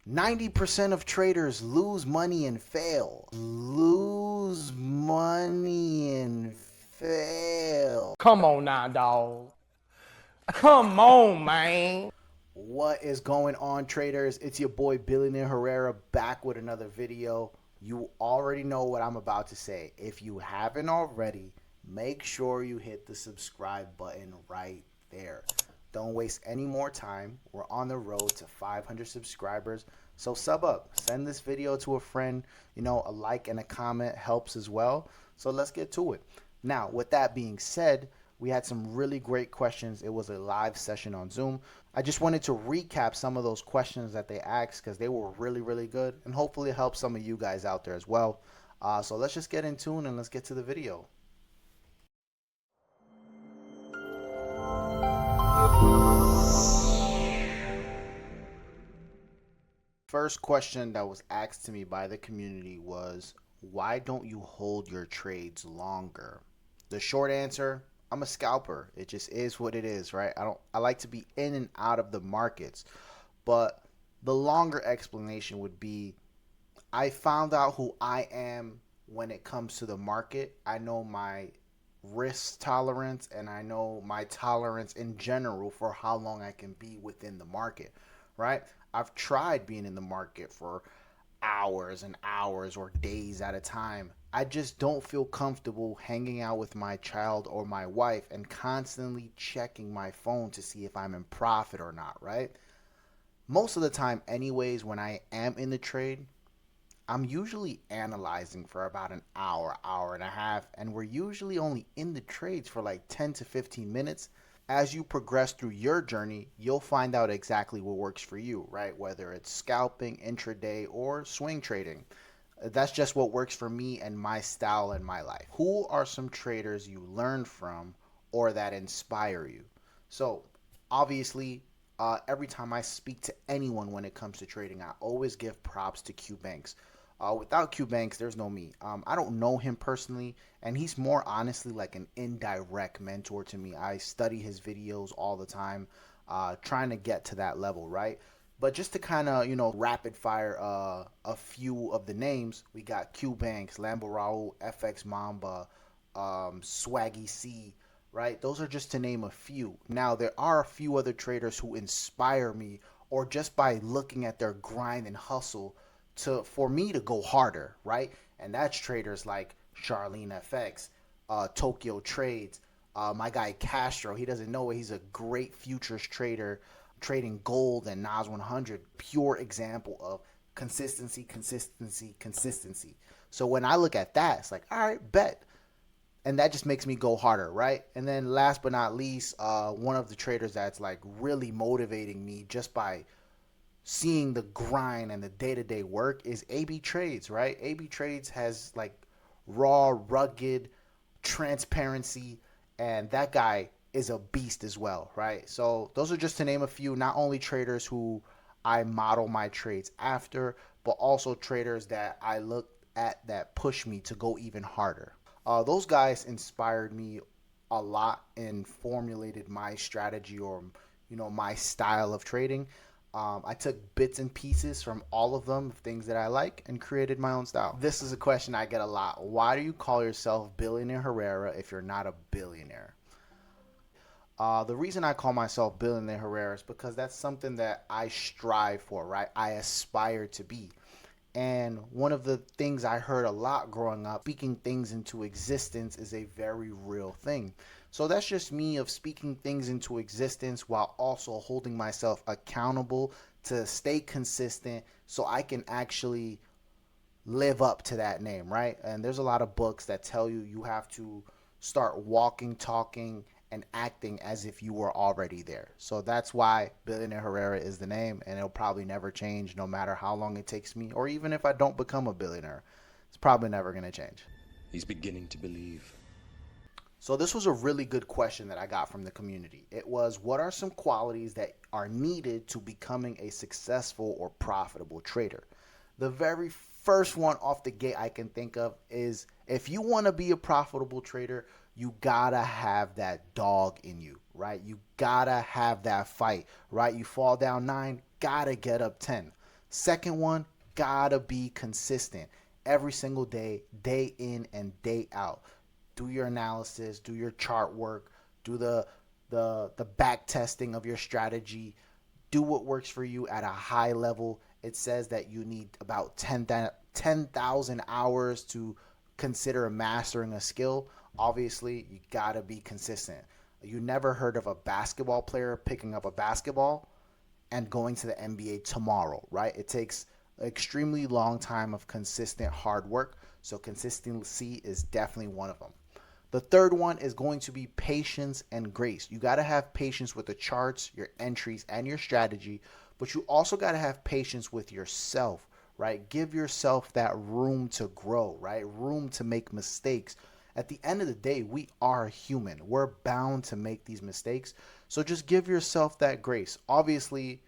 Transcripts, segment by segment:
90% of traders lose money and fail. Lose money and fail. Come on now, dog. Come on, man. What is going on, traders? It's your boy Billionaire Herrera back with another video. You already know what I'm about to say. If you haven't already, make sure you hit the subscribe button right there. Don't waste any more time. We're on the road to 500 subscribers. So sub up, send this video to a friend. You know, a like and a comment helps as well. So let's get to it. Now, with that being said, we had some really great questions. It was a live session on Zoom. I just wanted to recap some of those questions that they asked because they were really, really good, and hopefully it helps some of you guys out there as well. So let's just get in tune and let's get to the video. First question that was asked to me by the community was, why don't you hold your trades longer? The short answer, I'm a scalper. It just is what it is, right? I like to be in and out of the markets. But the longer explanation would be, I found out who I am when it comes to the market. I know my risk tolerance and I know my tolerance in general for how long I can be within the market, right? I've tried being in the market for hours and hours or days at a time. I just don't feel comfortable hanging out with my child or my wife and constantly checking my phone to see if I'm in profit or not, right? Most of the time, anyways, when I am in the trade, I'm usually analyzing for about an hour, hour and a half, and we're usually only in the trades for like 10 to 15 minutes. As you progress through your journey, you'll find out exactly what works for you, right? Whether it's scalping, intraday, or swing trading. That's just what works for me and my style and my life. Who are some traders you learn from or that inspire you? So, obviously, every time I speak to anyone when it comes to trading, I always give props to Q Banks. Without Q Banks, there's no me. I don't know him personally, and he's more honestly like an indirect mentor to me. I study his videos all the time, trying to get to that level, right? But just to kind of, rapid fire a few of the names, we got Q Banks, Lambo Raul, FX Mamba, Swaggy C, right? Those are just to name a few. Now, there are a few other traders who inspire me, or just by looking at their grind and hustle for me to go harder, right? And that's traders like Charlene FX, Tokyo Trades, my guy Castro. He doesn't know it. He's a great futures trader, trading gold and Nas 100. Pure example of consistency, consistency, consistency. So when I look at that, it's like, all right, bet. And that just makes me go harder, right? And then last but not least, one of the traders that's like really motivating me just by seeing the grind and the day-to-day work is AB Trades, right? AB Trades has like raw, rugged transparency, and that guy is a beast as well, right? So those are just to name a few, not only traders who I model my trades after, but also traders that I look at that push me to go even harder. Those guys inspired me a lot and formulated my strategy, or my style of trading. I took bits and pieces from all of them, things that I like, and created my own style. This is a question I get a lot. Why do you call yourself Billionaire Herrera if you're not a billionaire? The reason I call myself Billionaire Herrera is because that's something that I strive for, right? I aspire to be. And one of the things I heard a lot growing up, speaking things into existence is a very real thing. So that's just me of speaking things into existence while also holding myself accountable to stay consistent so I can actually live up to that name, right? And there's a lot of books that tell you you have to start walking, talking, and acting as if you were already there. So that's why Billionaire Herrera is the name, and it'll probably never change no matter how long it takes me, or even if I don't become a billionaire. It's probably never going to change. He's beginning to believe. So this was a really good question that I got from the community. It was, what are some qualities that are needed to becoming a successful or profitable trader? The very first one off the gate I can think of is, if you want to be a profitable trader, you gotta have that dog in you, right? You gotta have that fight, right? You fall down 9, gotta get up 10. Second one, gotta be consistent every single day, day in and day out. Do your analysis, do your chart work, do the back testing of your strategy, do what works for you at a high level. It says that you need about 10,000 hours to consider mastering a skill. Obviously, you got to be consistent. You never heard of a basketball player picking up a basketball and going to the NBA tomorrow, right? It takes an extremely long time of consistent hard work. So consistency is definitely one of them. The third one is going to be patience and grace. You got to have patience with the charts, your entries, and your strategy, but you also got to have patience with yourself, right? Give yourself that room to grow, right? Room to make mistakes. At the end of the day, we are human. We're bound to make these mistakes. So just give yourself that grace. Obviously,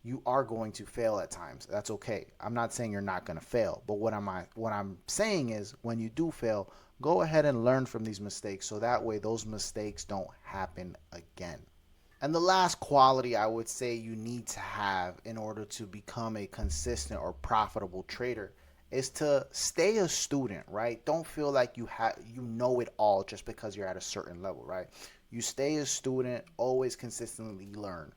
you are going to fail at times. That's okay. I'm not saying you're not going to fail, but what I'm saying is when you do fail, go ahead and learn from these mistakes so that way those mistakes don't happen again. And the last quality I would say you need to have in order to become a consistent or profitable trader is to stay a student, right? Don't feel like you know it all just because you're at a certain level, right? You stay a student, always consistently learn.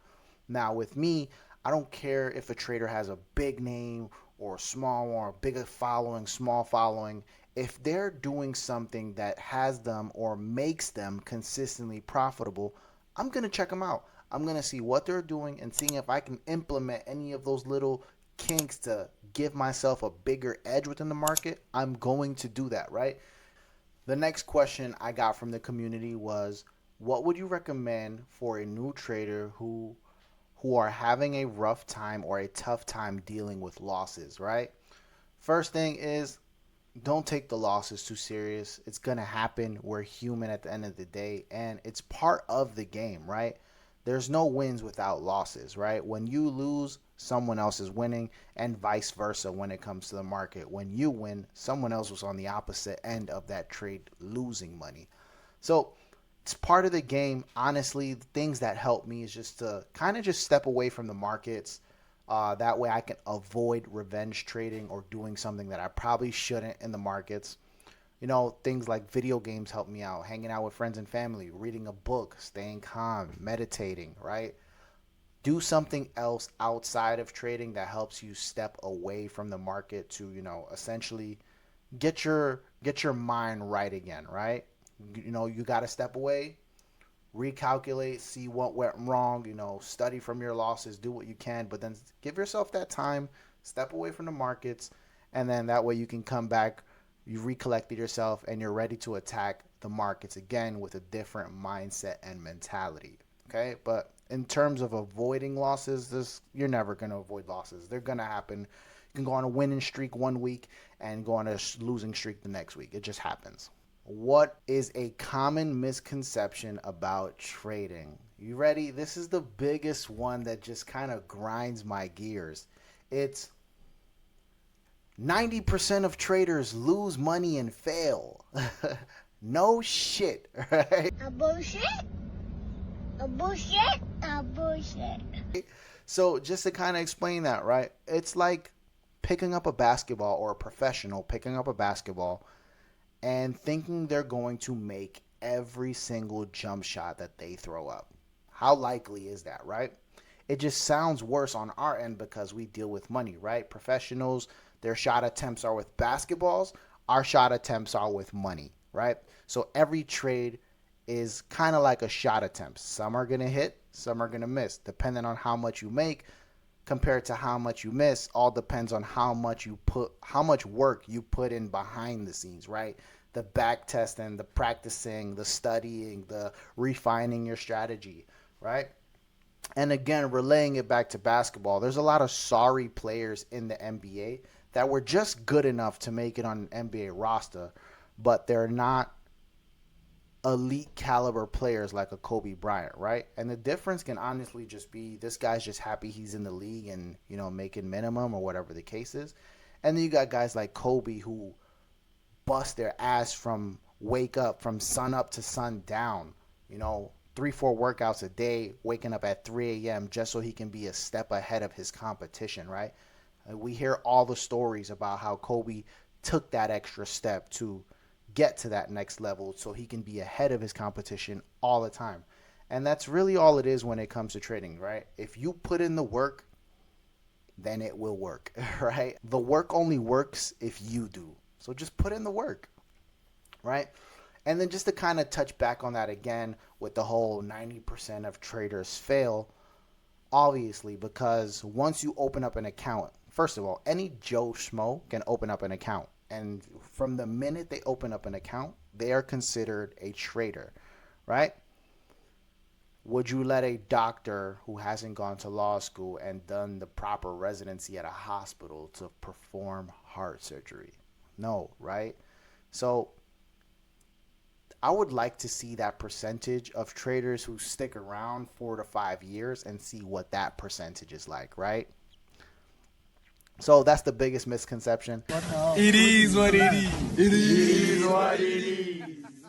Now, with me, I don't care if a trader has a big name or a small one, or a bigger following, small following. If they're doing something that has them or makes them consistently profitable, I'm going to check them out. I'm going to see what they're doing and seeing if I can implement any of those little kinks to give myself a bigger edge within the market. I'm going to do that, right? The next question I got from the community was, what would you recommend for a new trader who are having a rough time or a tough time dealing with losses, right? First thing is, don't take the losses too serious. It's going to happen. We're human at the end of the day, and it's part of the game, right? There's no wins without losses, right? When you lose, someone else is winning, and vice versa when it comes to the market. When you win, someone else was on the opposite end of that trade losing money. So it's part of the game. Honestly, the things that help me is just to kind of just step away from the markets. That way I can avoid revenge trading or doing something that I probably shouldn't in the markets. You know, things like video games help me out, hanging out with friends and family, reading a book, staying calm, meditating, right? Do something else outside of trading that helps you step away from the market to, essentially get your mind right again, right? You got to step away, recalculate, see what went wrong, study from your losses, do what you can, but then give yourself that time, step away from the markets, and then that way you can come back, you recollected yourself, and you're ready to attack the markets again with a different mindset and mentality. Okay, but in terms of avoiding losses, you're never going to avoid losses. They're going to happen. You can go on a winning streak one week and go on a losing streak the next week. It just happens. What is a common misconception about trading? You ready? This is the biggest one that just kind of grinds my gears. It's 90% of traders lose money and fail. No shit, right? A bullshit? A bullshit? A bullshit. So just to kind of explain that, right? It's like picking up a basketball or a professional picking up a basketball and thinking they're going to make every single jump shot that they throw up. How likely is that, right? It just sounds worse on our end because we deal with money, right? Professionals, their shot attempts are with basketballs, our shot attempts are with money, right? So every trade is kind of like a shot attempt. Some are going to hit, some are going to miss, depending on how much you make compared to how much you miss. All depends on how much work you put in behind the scenes, right? The back testing, the practicing, the studying, the refining your strategy, right? And again, relaying it back to basketball, there's a lot of sorry players in the NBA that were just good enough to make it on an NBA roster, but they're not elite caliber players like a Kobe Bryant, right? And the difference can honestly just be this guy's just happy he's in the league and, making minimum or whatever the case is. And then you got guys like Kobe who bust their ass from wake up, from sun up to sun down, 3-4 workouts a day, waking up at 3 a.m. just so he can be a step ahead of his competition, right? We hear all the stories about how Kobe took that extra step to get to that next level so he can be ahead of his competition all the time. And that's really all it is when it comes to trading, right? If you put in the work, then it will work, right? The work only works if you do. So just put in the work, right? And then just to kind of touch back on that again with the whole 90% of traders fail, obviously, because once you open up an account, first of all, any Joe Schmo can open up an account. And from the minute they open up an account, they are considered a trader, right? Would you let a doctor who hasn't gone to law school and done the proper residency at a hospital to perform heart surgery? No, right? So I would like to see that percentage of traders who stick around 4 to 5 years and see what that percentage is like, right? So that's the biggest misconception. It is what it is. It is what it is.